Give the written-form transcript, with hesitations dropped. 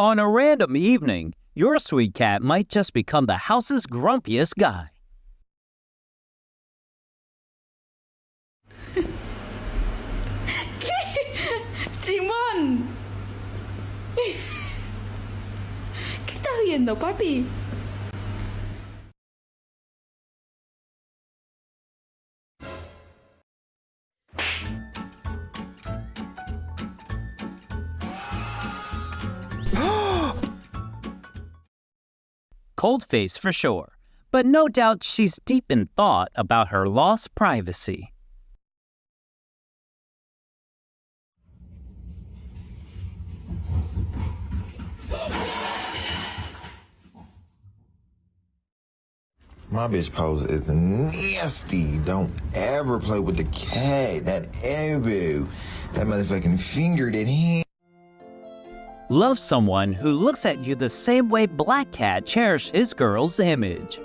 On a random evening, your sweet cat might just become the house's grumpiest guy. Simón! ¿Qué estás viendo, papi? Cold face for sure, but no doubt she's deep in thought about her lost privacy. My bitch pose is nasty. Don't ever play with the cat. That elbow. That motherfucking finger that hand. Love someone who looks at you the same way Black Cat cherished his girl's image.